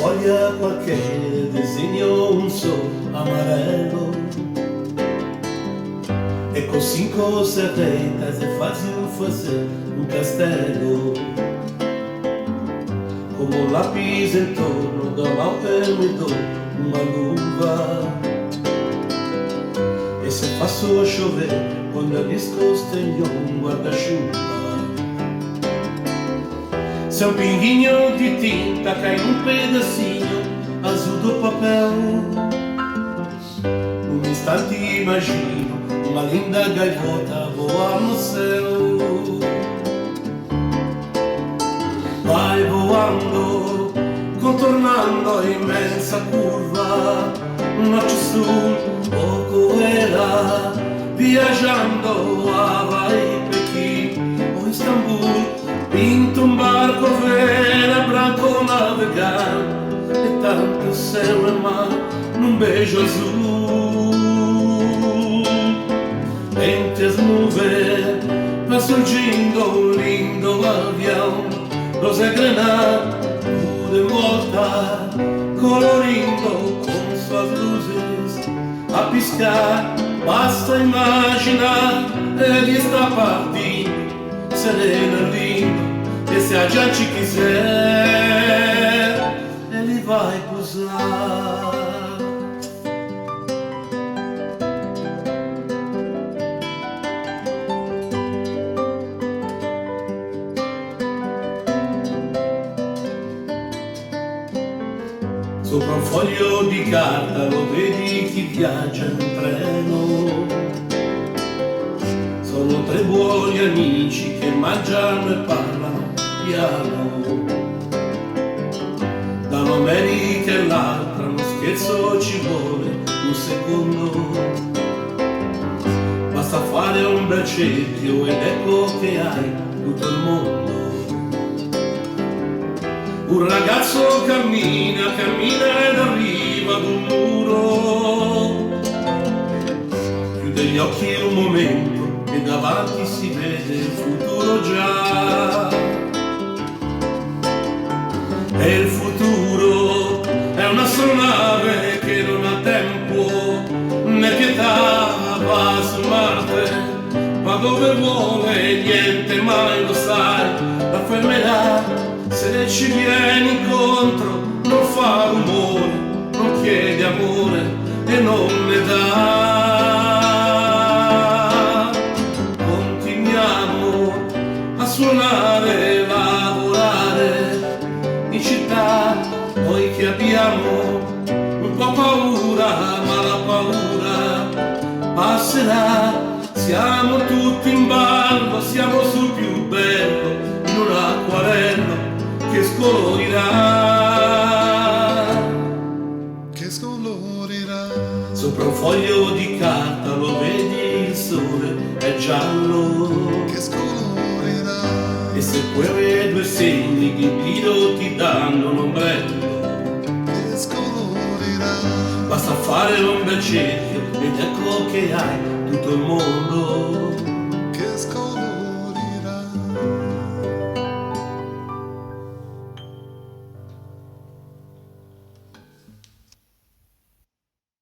foglia qualche disegno, un sol amarelo, e con 5 serretas e fazer um castelo, como um lápis em torno da malta me dou uma luva, e se faço chover quando a discos tenho um guarda-chuva. Se um pinguinho de tinta cai num pedacinho azul do papel, num instante imagino uma linda gaivota voar no céu. Vai voando, contornando a immensa curva, noche sul, poco era, viaggiando a Hawaii, Pequim o Istambul, pinto un barco verde, branco navegando, e tanto céu e mar num beijo azul. Entre as nuvens va surgindo un lindo avião, rosa granada, tudo em volta, colorindo com suas luzes a piscar. Basta imaginar, ele está partindo, sereno e lindo, e se a gente quiser, ele vai pousar. Sopra un foglio di carta lo vedi chi viaggia in treno. Sono 3 buoni amici che mangiano e parlano piano. Da un'America e l'altra uno scherzo ci vuole un secondo. Basta fare un bel cerchio ed ecco che hai tutto il mondo. Un ragazzo cammina, cammina ed arriva ad un muro. Chiude gli occhi un momento e davanti si vede il futuro già. E il futuro è un'astronave che non ha tempo né pietà, va su Marte, va dove vuole, niente mai lo sai, la fermerà. Se ci vieni incontro non fa rumore, non chiede amore e non ne dà. Continuiamo a suonare, lavorare in città, noi che abbiamo un po' paura, ma la paura passerà. Siamo tutti in ballo, siamo sul più bello, in un acquarello che scolorirà, che scolorirà. Sopra un foglio di carta lo vedi, il sole è giallo, Che scolorirà. e se puoi avere 2 segni di tiro ti danno un ombrello. Che scolorirà. Basta fare un bel cerchio ed ecco che hai tutto il mondo.